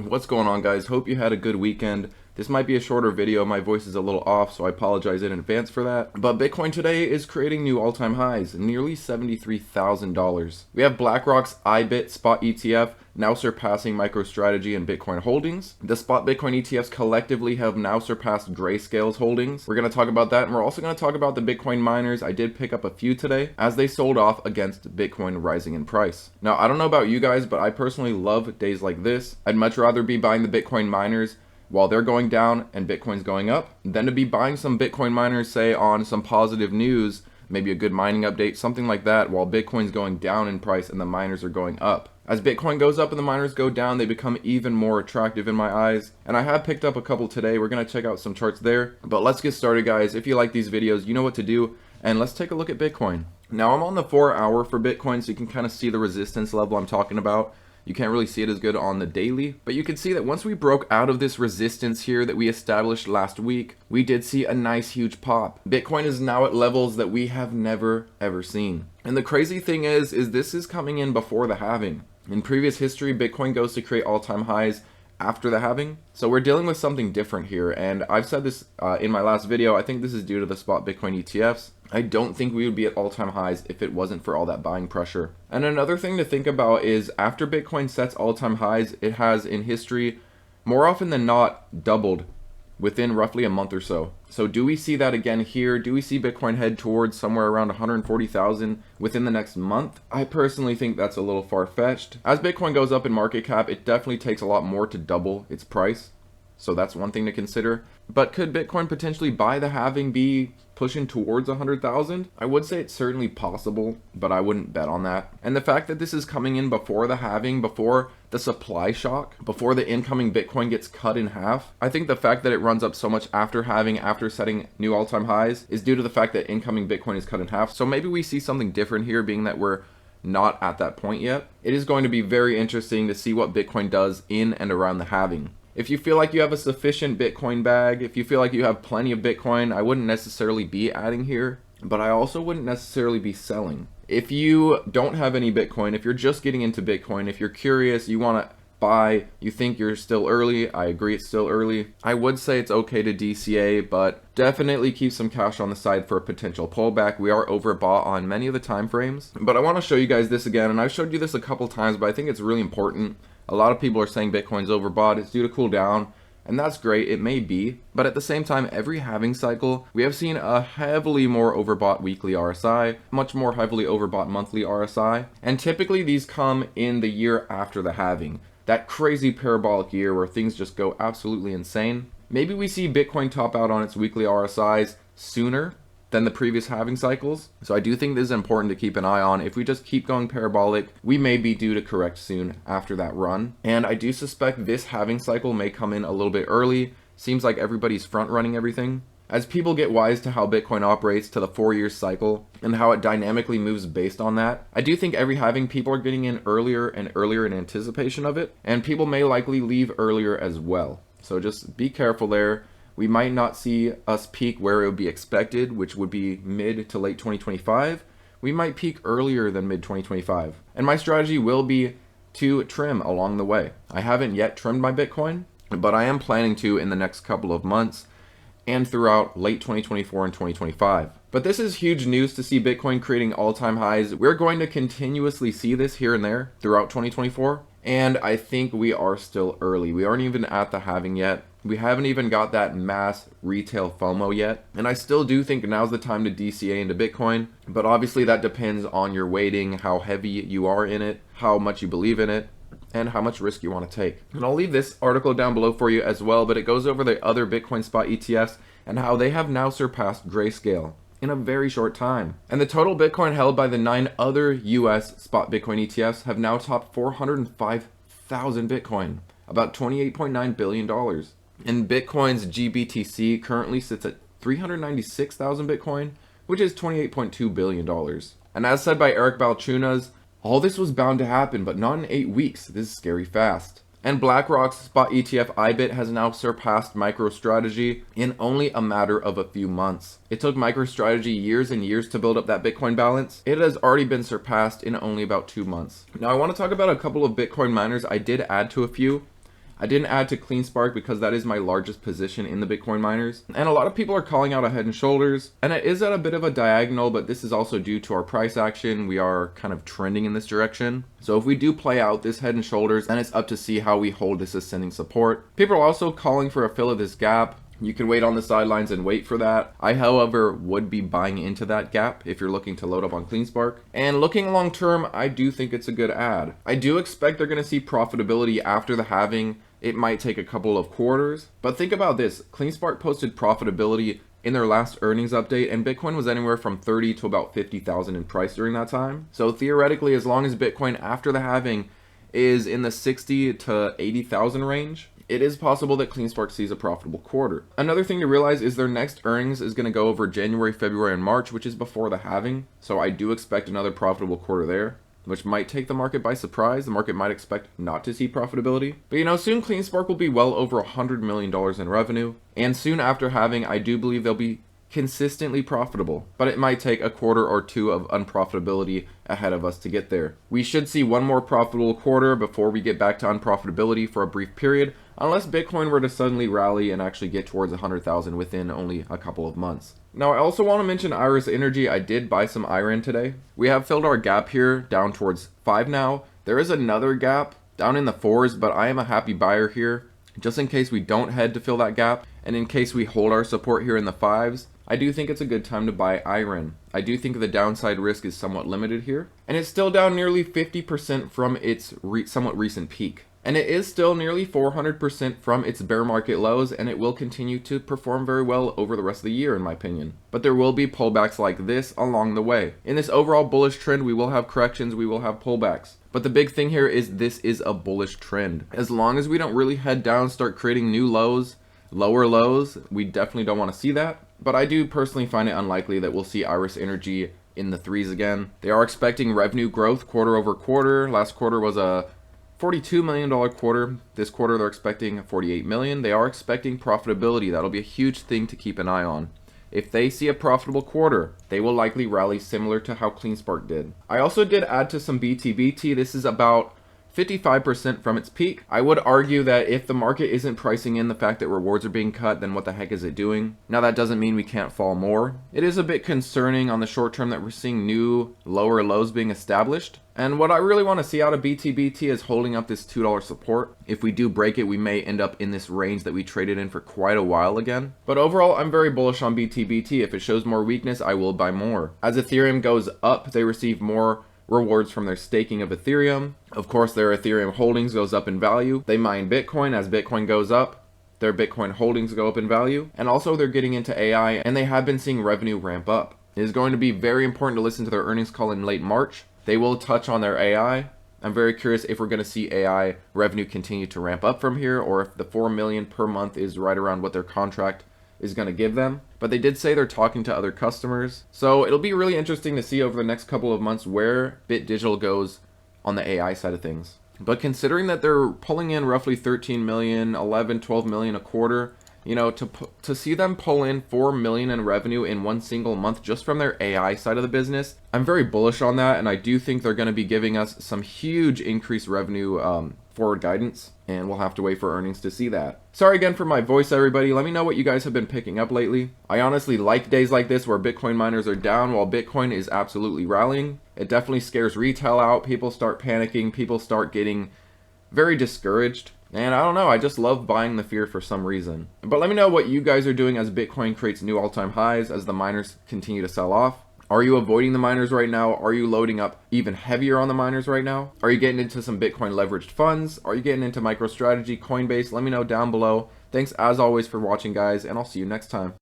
What's going on, guys? Hope you had a good weekend. This might be a shorter video. My voice is a little off, so I apologize in advance for that. But Bitcoin today is creating new all-time highs, nearly $73,000. We have BlackRock's IBIT spot ETF now surpassing MicroStrategy and Bitcoin holdings. The spot Bitcoin ETFs collectively have now surpassed Grayscale's holdings. We're going to talk about that, and we're also going to talk about the Bitcoin miners. I did pick up a few today as they sold off against Bitcoin rising in price. Now, I don't know about you guys, but I personally love days like this. I'd much rather be buying the Bitcoin miners while they're going down and Bitcoin's going up than to be buying some Bitcoin miners, say, on some positive news, maybe a good mining update, something like that, while Bitcoin's going down in price and the miners are going up. As Bitcoin goes up and the miners go down, they become even more attractive in my eyes. And I have picked up a couple today. We're going to check out some charts there. But let's get started, guys. If you like these videos, you know what to do. And let's take a look at Bitcoin. Now, I'm on the 4 hour for Bitcoin, so you can kind of see the resistance level I'm talking about. You can't really see it as good on the daily, but you can see that once we broke out of this resistance here that we established last week, we did see a nice huge pop. Bitcoin is now at levels that we have never ever seen. And the crazy thing is this is coming in before the halving. In previous history, Bitcoin goes to create all-time highs after the halving. So we're dealing with something different here. And I've said this in my last video, I think this is due to the spot Bitcoin ETFs. I don't think we would be at all-time highs if it wasn't for all that buying pressure. And another thing to think about is after Bitcoin sets all-time highs, it has in history more often than not doubled within roughly a month or so. So do we see that again here? Do we see Bitcoin head towards somewhere around 140,000 within the next month? I personally think that's a little far-fetched. As Bitcoin goes up in market cap, it definitely takes a lot more to double its price. So that's one thing to consider. But could Bitcoin potentially by the halving be pushing towards 100,000? I would say it's certainly possible, but I wouldn't bet on that. And the fact that this is coming in before the halving, before the supply shock, before the incoming Bitcoin gets cut in half, I think the fact that it runs up so much after halving, after setting new all-time highs, is due to the fact that incoming Bitcoin is cut in half. So maybe we see something different here, being that we're not at that point yet. It is going to be very interesting to see what Bitcoin does in and around the halving. If you feel like you have a sufficient Bitcoin bag, if you feel like you have plenty of Bitcoin, I wouldn't necessarily be adding here, but I also wouldn't necessarily be selling. If you don't have any Bitcoin, if you're just getting into Bitcoin, if you're curious, you want to buy, you think you're still early, I agree it's still early. I would say it's okay to DCA, but definitely keep some cash on the side for a potential pullback. We are overbought on many of the time frames, but I want to show you guys this again, and I've showed you this a couple times, but I think it's really important. A lot of people are saying Bitcoin's overbought, it's due to cool down, and that's great, it may be, but at the same time, every halving cycle, we have seen a heavily more overbought weekly RSI, much more heavily overbought monthly RSI, and typically these come in the year after the halving. That crazy parabolic year where things just go absolutely insane. Maybe we see Bitcoin top out on its weekly RSIs sooner than the previous halving cycles. So I do think this is important to keep an eye on. If we just keep going parabolic, we may be due to correct soon after that run. And I do suspect this halving cycle may come in a little bit early. Seems like everybody's front running everything. As people get wise to how Bitcoin operates, to the 4-year cycle, and how it dynamically moves based on that, I do think every halving people are getting in earlier and earlier in anticipation of it, and people may likely leave earlier as well. So just be careful there. We might not see us peak where it would be expected, which would be mid to late 2025. We might peak earlier than mid 2025. And my strategy will be to trim along the way. I haven't yet trimmed my Bitcoin, but I am planning to in the next couple of months and throughout late 2024 and 2025. But this is huge news to see Bitcoin creating all-time highs. We're going to continuously see this here and there throughout 2024. And I think we are still early. We aren't even at the halving yet. We haven't even got that mass retail FOMO yet. And I still do think now's the time to DCA into Bitcoin. But obviously that depends on your weighting, how heavy you are in it, how much you believe in it, and how much risk you want to take. And I'll leave this article down below for you as well, but it goes over the other Bitcoin spot ETFs and how they have now surpassed Grayscale in a very short time. And the total Bitcoin held by the 9 other US spot Bitcoin ETFs have now topped 405,000 Bitcoin, about $28.9 billion. And Bitcoin's GBTC currently sits at 396,000 Bitcoin, which is $28.2 billion. And as said by Eric Balchunas, all this was bound to happen, but not in 8 weeks. This is scary fast. And BlackRock's spot ETF IBIT has now surpassed MicroStrategy in only a matter of a few months. It took MicroStrategy years and years to build up that Bitcoin balance. It has already been surpassed in only about 2 months. Now I want to talk about a couple of Bitcoin miners. I did add to a few. I didn't add to CleanSpark because that is my largest position in the Bitcoin miners. And a lot of people are calling out a head and shoulders. And it is at a bit of a diagonal, but this is also due to our price action. We are kind of trending in this direction. So if we do play out this head and shoulders, then it's up to see how we hold this ascending support. People are also calling for a fill of this gap. You can wait on the sidelines and wait for that. I, however, would be buying into that gap if you're looking to load up on CleanSpark. And looking long term, I do think it's a good add. I do expect they're going to see profitability after the halving. It might take a couple of quarters. But think about this. CleanSpark posted profitability in their last earnings update, and Bitcoin was anywhere from 30 to about 50,000 in price during that time. So theoretically, as long as Bitcoin after the halving is in the 60 to 80,000 range, it is possible that CleanSpark sees a profitable quarter. Another thing to realize is their next earnings is going to go over January, February, and March, which is before the halving. So I do expect another profitable quarter there, which might take the market by surprise. The market might expect not to see profitability. But soon CleanSpark will be well over $100 million in revenue. And soon after halving, I do believe they'll be consistently profitable, but it might take a quarter or two of unprofitability ahead of us to get there. We should see one more profitable quarter before we get back to unprofitability for a brief period, unless Bitcoin were to suddenly rally and actually get towards 100,000 within only a couple of months. Now, I also want to mention Iris Energy. I did buy some Iren today. We have filled our gap here down towards 5 now. There is another gap down in the 4s, but I am a happy buyer here. Just in case we don't head to fill that gap, and in case we hold our support here in the 5s, I do think it's a good time to buy Iren. I do think the downside risk is somewhat limited here, and it's still down nearly 50% from its somewhat recent peak. And it is still nearly 400% from its bear market lows, and it will continue to perform very well over the rest of the year, in my opinion. But there will be pullbacks like this along the way. In this overall bullish trend, we will have corrections, we will have pullbacks. But the big thing here is this is a bullish trend. As long as we don't really head down, start creating new lows, lower lows, we definitely don't want to see that. But I do personally find it unlikely that we'll see Iris Energy in the 3s again. They are expecting revenue growth quarter over quarter. Last quarter was a $42 million quarter. This quarter they're expecting $48 million. They are expecting profitability. That'll be a huge thing to keep an eye on. If they see a profitable quarter, they will likely rally similar to how CleanSpark did. I also did add to some BTBT. This is about 55% from its peak. I would argue that if the market isn't pricing in the fact that rewards are being cut, then what the heck is it doing? Now, that doesn't mean we can't fall more. It is a bit concerning on the short term that we're seeing new lower lows being established. And what I really want to see out of BTBT is holding up this $2 support. If we do break it, we may end up in this range that we traded in for quite a while again. But overall, I'm very bullish on BTBT. If it shows more weakness, I will buy more. As Ethereum goes up, they receive more rewards from their staking of Ethereum. Of course, their Ethereum holdings goes up in value. They mine Bitcoin. As Bitcoin goes up, their Bitcoin holdings go up in value. And also they're getting into AI, and they have been seeing revenue ramp up. It is going to be very important to listen to their earnings call in late March. They will touch on their AI. I'm very curious if we're going to see AI revenue continue to ramp up from here, or if the 4 million per month is right around what their contract is going to give them. But they did say they're talking to other customers. So it'll be really interesting to see over the next couple of months where BitDigital goes on the AI side of things. But considering that they're pulling in roughly 13 million, 11, 12 million a quarter, to see them pull in 4 million in revenue in one single month just from their AI side of the business, I'm very bullish on that, and I do think they're going to be giving us some huge increased revenue forward guidance, and we'll have to wait for earnings to see that. Sorry again for my voice, everybody. Let me know what you guys have been picking up lately. I honestly like days like this where Bitcoin miners are down while Bitcoin is absolutely rallying. It definitely scares retail out. People start panicking. People start getting very discouraged. And I don't know, I just love buying the fear for some reason. But let me know what you guys are doing as Bitcoin creates new all-time highs, as the miners continue to sell off. Are you avoiding the miners right now? Are you loading up even heavier on the miners right now? Are you getting into some Bitcoin leveraged funds? Are you getting into MicroStrategy, Coinbase? Let me know down below. Thanks as always for watching, guys, and I'll see you next time.